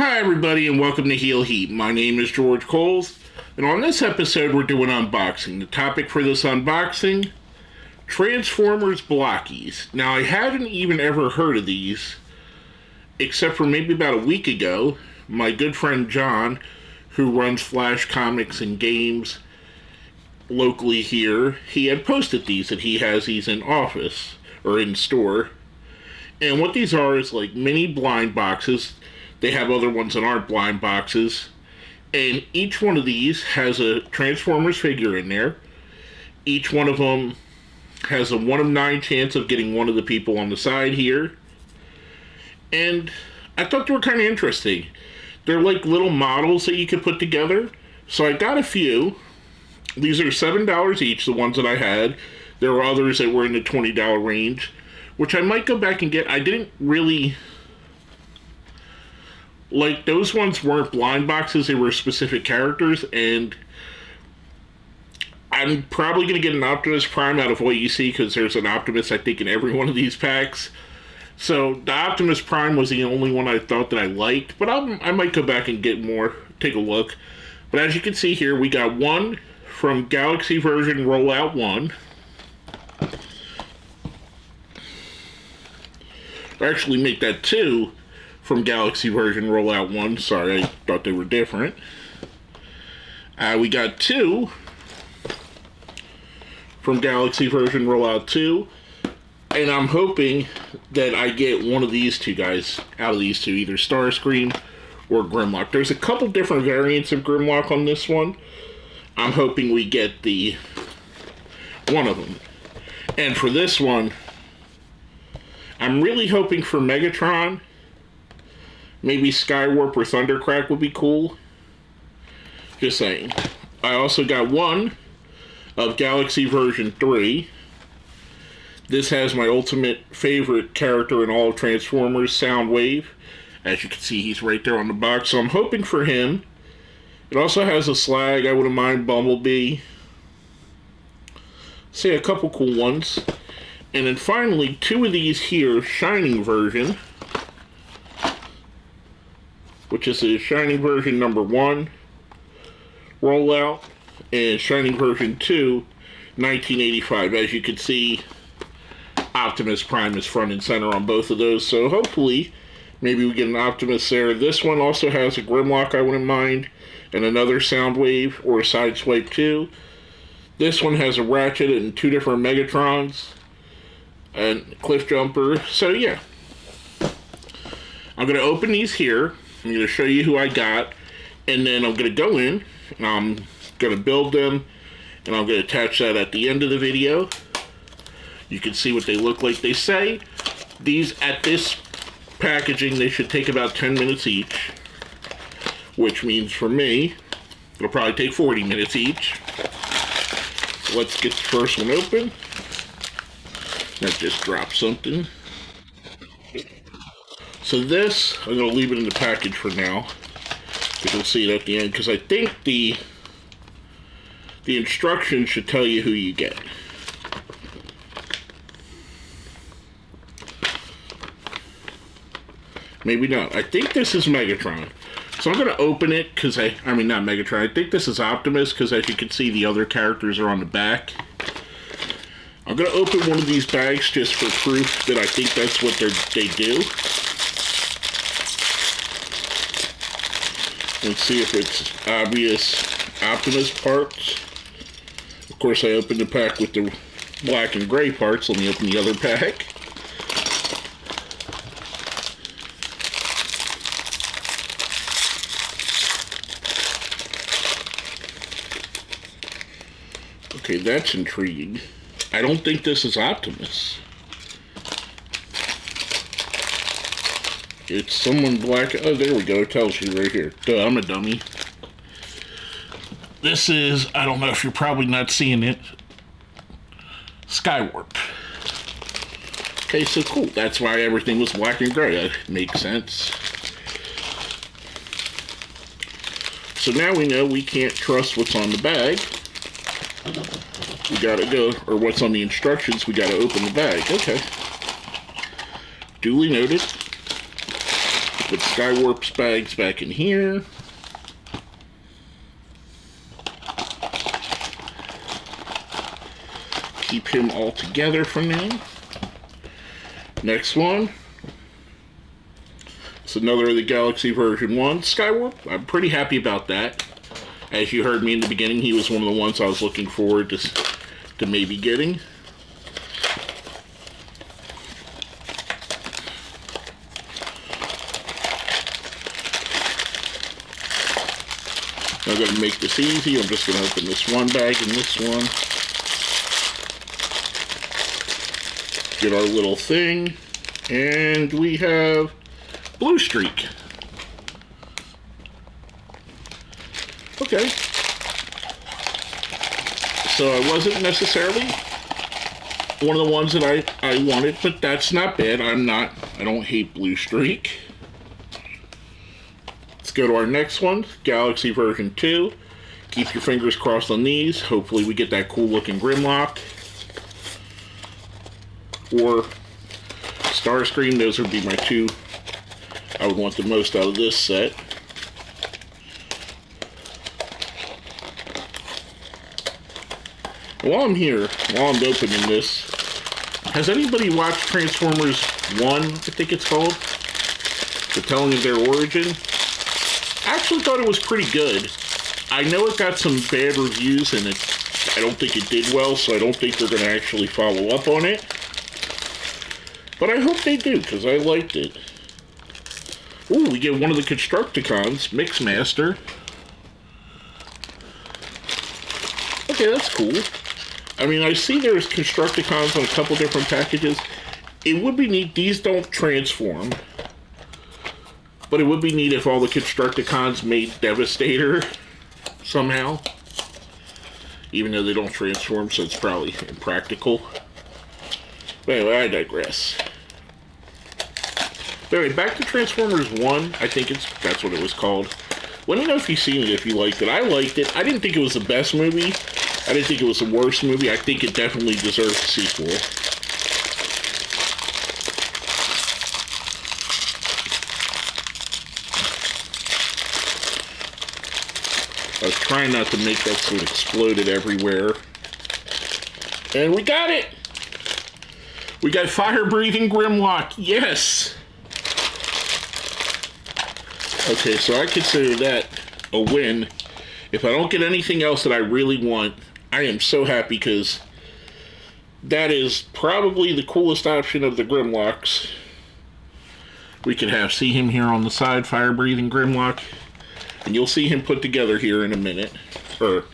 Hi everybody and welcome to Heel Heat. My name is George Coles, and on this episode we're doing unboxing. The topic for this unboxing, Transformers Blokees. Now I hadn't even ever heard of these, except for maybe about a week ago. My good friend John, who runs Flash Comics and Games locally here, he had posted these, that he has these in office, or in store. And what these are is like mini blind boxes. They have other ones that aren't blind boxes. And each one of these has a Transformers figure in there. Each one of them has a 1 of 9 chance of getting one of the people on the side here. And I thought they were kind of interesting. They're like little models that you could put together. So I got a few. These are $7 each, the ones that I had. There were others that were in the $20 range, which I might go back and get. I didn't really... like, those ones weren't blind boxes, they were specific characters, and I'm probably going to get an Optimus Prime out of what you see, because there's an Optimus, I think, in every one of these packs. So, the Optimus Prime was the only one I thought that I liked, but I might go back and get more, take a look. But as you can see here, we got one from Galaxy version Rollout 1. Actually, make that 2. From Galaxy version Rollout 1. Sorry, I thought they were different. We got 2 from Galaxy version Rollout 2. And I'm hoping that I get one of these two guys out of these two, either Starscream or Grimlock. There's a couple different variants of Grimlock on this one. I'm hoping we get the one of them. And for this one, I'm really hoping for Megatron. Maybe Skywarp or Thundercrack would be cool. Just saying. I also got one of Galaxy version 3. This has my ultimate favorite character in all of Transformers, Soundwave. As you can see, he's right there on the box, so I'm hoping for him. It also has a Slag, I wouldn't mind Bumblebee. Say a couple cool ones. And then finally, 2 of these here, Shining version, which is a Shining version number 1 rollout, and Shining version 2, 1985. As you can see, Optimus Prime is front and center on both of those, so hopefully, maybe we get an Optimus there. This one also has a Grimlock, I wouldn't mind, and another Soundwave, or a Sideswipe 2. This one has a Ratchet and 2 different Megatrons, and Cliff Jumper, so yeah. I'm going to open these here. I'm going to show you who I got, and then I'm going to go in, and I'm going to build them, and I'm going to attach that at the end of the video. You can see what they look like. They say these, at this packaging, they should take about 10 minutes each, which means for me, it'll probably take 40 minutes each. So let's get the first one open. That just dropped something. So this, I'm going to leave it in the package for now. You'll see it at the end, because I think the instructions should tell you who you get. Maybe not. I think this is Megatron. So I'm going to open it, because not Megatron. I think this is Optimus, because as you can see, the other characters are on the back. I'm going to open one of these bags just for proof that I think that's what they do. Let's see if it's obvious Optimus parts. Of course, I opened the pack with the black and gray parts. Let me open the other pack. Okay, that's intriguing. I don't think this is Optimus. It's someone black. Oh, there we go. It tells you right here. Duh, I'm a dummy. This is, I don't know if you're probably not seeing it, Skywarp. Okay, so cool. That's why everything was black and gray. That makes sense. So now we know we can't trust what's on the bag. We gotta go, or what's on the instructions, we gotta open the bag. Okay. Duly noted. Put the Skywarp's bags back in here. Keep him all together for now. Next one. It's another of the Galaxy version 1 Skywarp. I'm pretty happy about that. As you heard me in the beginning, he was one of the ones I was looking forward to maybe getting. I'm going to make this easy. I'm just going to open this one bag and this one. Get our little thing. And we have Blue Streak. Okay. So I wasn't necessarily one of the ones that I wanted, but that's not bad. I don't hate Blue Streak. Let's go to our next one, Galaxy version 2. Keep your fingers crossed on these. Hopefully we get that cool looking Grimlock. Or Starscream. Those would be my two I would want the most out of this set. While I'm here, while I'm opening this, has anybody watched Transformers 1, I think it's called? The Telling of Their Origin? I actually thought it was pretty good. I know it got some bad reviews and I don't think it did well, so I don't think they're going to actually follow up on it. But I hope they do, because I liked it. Ooh, we get one of the Constructicons, Mixmaster. Okay, that's cool. I mean, I see there's Constructicons on a couple different packages. It would be neat. These don't transform. But it would be neat if all the Constructicons made Devastator somehow. Even though they don't transform, so it's probably impractical. But anyway, I digress. But anyway, back to Transformers 1. I think that's what it was called. Let me know if you've seen it, if you liked it. I liked it. I didn't think it was the best movie. I didn't think it was the worst movie. I think it definitely deserves a sequel. I was trying not to make that so it exploded everywhere. And we got it! We got fire-breathing Grimlock. Yes! Okay, so I consider that a win. If I don't get anything else that I really want, I am so happy because that is probably the coolest option of the Grimlocks we could have. See him here on the side, fire-breathing Grimlock. And you'll see him put together here in a minute. Or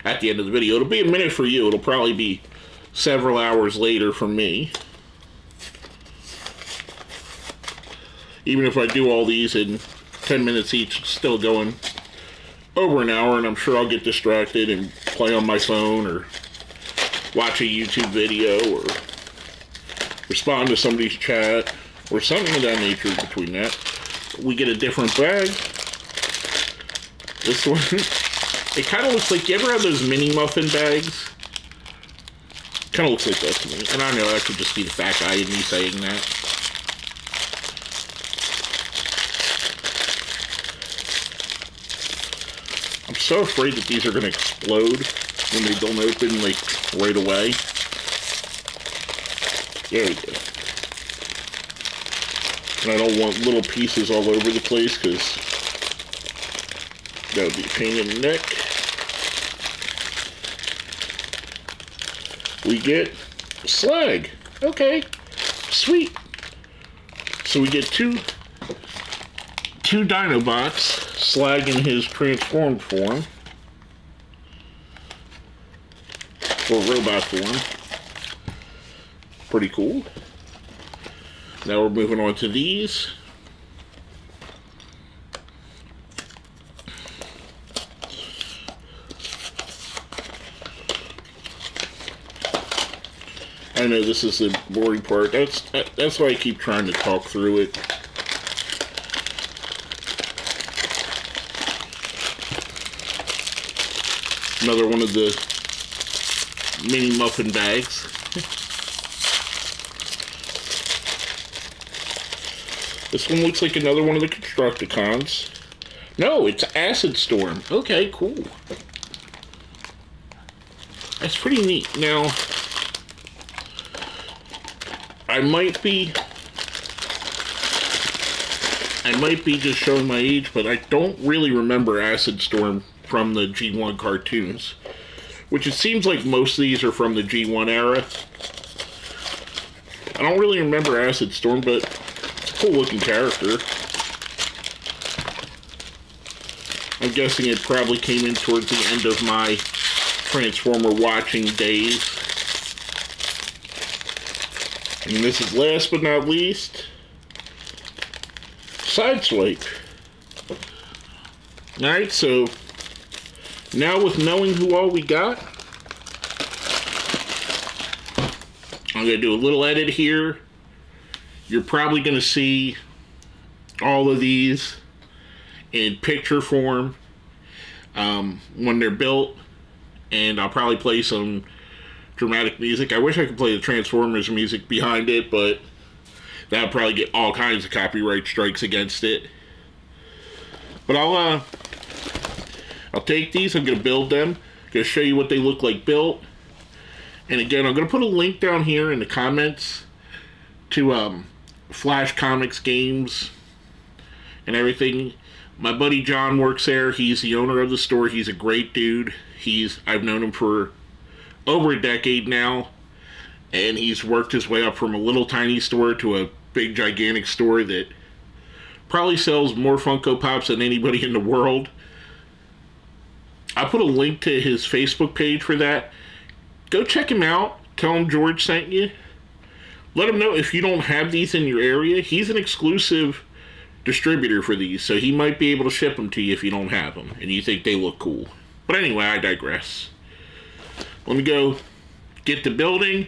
at the end of the video. It'll be a minute for you. It'll probably be several hours later for me. Even if I do all these in 10 minutes each, it's still going over an hour, and I'm sure I'll get distracted and play on my phone or watch a YouTube video or respond to somebody's chat or something of that nature between that. We get a different bag. This one, it kind of looks like, you ever have those mini muffin bags? Kind of looks like that to me. And I know that could just be the fat guy in me saying that. I'm so afraid that these are going to explode when they don't open, like, right away. There we go. And I don't want little pieces all over the place, because that would be a pain in the neck. We get Slag. Okay. Sweet. So we get two Dinobots. Slag in his transformed form. Or robot form. Pretty cool. Now we're moving on to these. I know this is the boring part. That's why I keep trying to talk through it. Another one of the mini muffin bags. This one looks like another one of the Constructicons. No, it's Acid Storm. Okay, cool. That's pretty neat. Now, I might be just showing my age, but I don't really remember Acid Storm from the G1 cartoons, which it seems like most of these are from the G1 era. I don't really remember Acid Storm, but it's a cool looking character. I'm guessing it probably came in towards the end of my Transformer watching days. And this is last but not least, Sideswipe. Alright, so now with knowing who all we got, I'm going to do a little edit here. You're probably going to see all of these in picture form when they're built, and I'll probably play some dramatic music. I wish I could play the Transformers music behind it, but that would probably get all kinds of copyright strikes against it. But I'll take these, I'm going to build them, going to show you what they look like built. And again, I'm going to put a link down here in the comments to Flash Comics games and everything. My buddy John works there. He's the owner of the store. He's a great dude. I've known him for over a decade now, and he's worked his way up from a little tiny store to a big gigantic store that probably sells more Funko Pops than anybody in the world. I'll put a link to his Facebook page for that. Go check him out. Tell him George sent you. Let him know if you don't have these in your area. He's an exclusive distributor for these, so he might be able to ship them to you if you don't have them and you think they look cool. But anyway, I digress. Let me go get to building.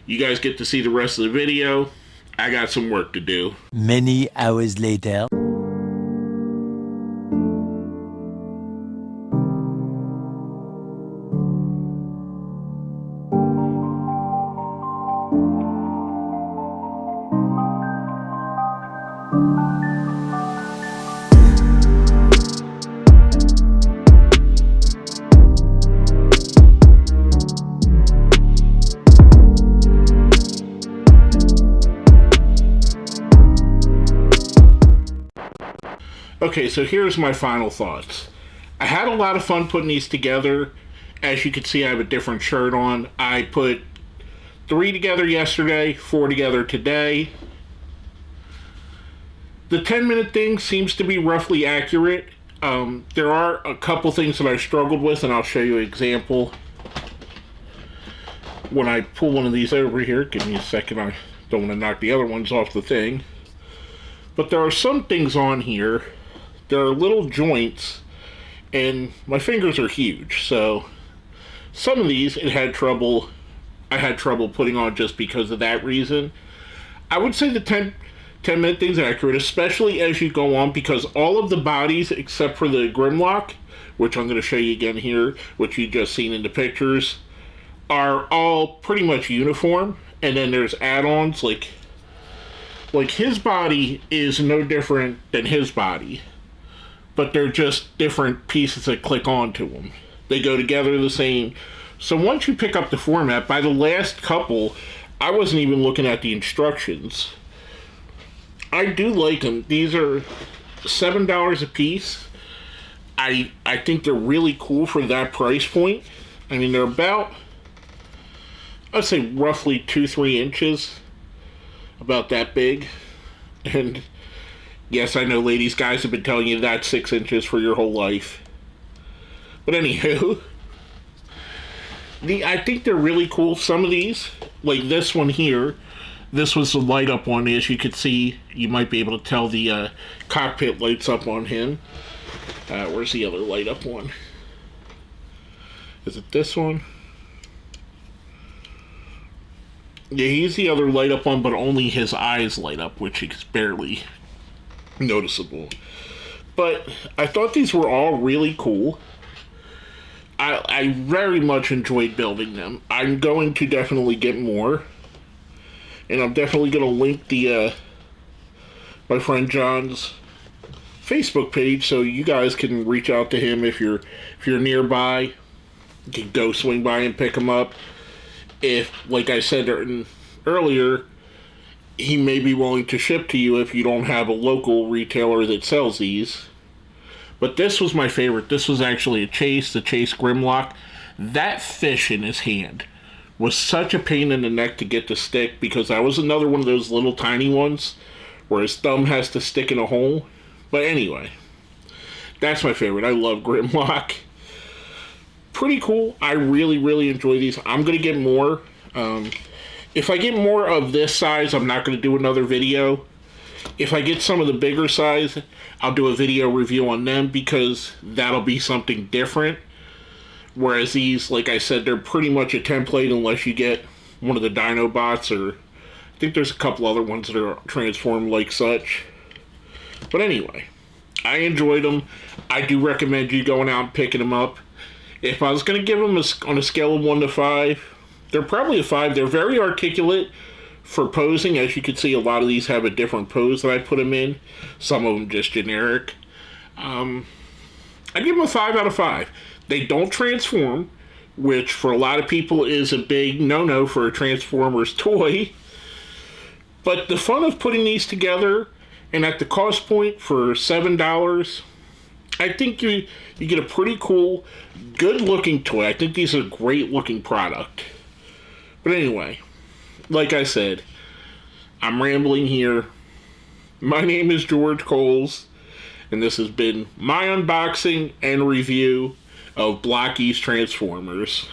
You guys get to see the rest of the video. I got some work to do. Many hours later. Okay, so here's my final thoughts. I had a lot of fun putting these together. As you can see, I have a different shirt on. I put 3 together yesterday, 4 together today. The 10-minute thing seems to be roughly accurate. There are a couple things that I struggled with, and I'll show you an example. When I pull one of these over here, give me a second, I don't want to knock the other ones off the thing. But there are some things on here. There are little joints, and my fingers are huge, so some of these I had trouble putting on just because of that reason. I would say the 10-minute thing's accurate, especially as you go on, because all of the bodies except for the Grimlock, which I'm going to show you again here, which you just seen in the pictures, are all pretty much uniform. And then there's add-ons, like his body is no different than his body, but they're just different pieces that click onto them. They go together the same. So once you pick up the format, by the last couple, I wasn't even looking at the instructions. I do like them. These are $7 a piece. I think they're really cool for that price point. I mean, they're about, I'd say roughly 2-3 inches. About that big. And yes, I know, ladies, guys have been telling you that's 6 inches for your whole life. But anywho, I think they're really cool. Some of these, like this one here, this was the light up one. As you could see, you might be able to tell the cockpit lights up on him. Where's the other light up one? Is it this one? Yeah, he's the other light up one, but only his eyes light up, which is barely noticeable. But I thought these were all really cool. I very much enjoyed building them. I'm going to definitely get more. And I'm definitely going to link the my friend John's Facebook page, so you guys can reach out to him if you're nearby. You can go swing by and pick him up. If, like I said earlier, he may be willing to ship to you if you don't have a local retailer that sells these. But this was my favorite. This was actually the Chase Grimlock. That fish in his hand was such a pain in the neck to get to stick, because that was another one of those little tiny ones where his thumb has to stick in a hole. But anyway, that's my favorite. I love Grimlock. Pretty cool. I really, really enjoy these. I'm going to get more. If I get more of this size, I'm not going to do another video. If I get some of the bigger size, I'll do a video review on them, because that'll be something different. Whereas these, like I said, they're pretty much a template unless you get one of the Dinobots, or I think there's a couple other ones that are transformed like such. But anyway, I enjoyed them. I do recommend you going out and picking them up. If I was going to give them on a scale of 1 to 5, they're probably a 5. They're very articulate for posing. As you can see, a lot of these have a different pose that I put them in. Some of them just generic. I give them a 5 out of 5. They don't transform, which for a lot of people is a big no-no for a Transformers toy. But the fun of putting these together, and at the cost point for $7, I think you get a pretty cool, good-looking toy. I think these are a great-looking product. But anyway, like I said, I'm rambling here. My name is George Coles, and this has been my unboxing and review of Blokees Transformers.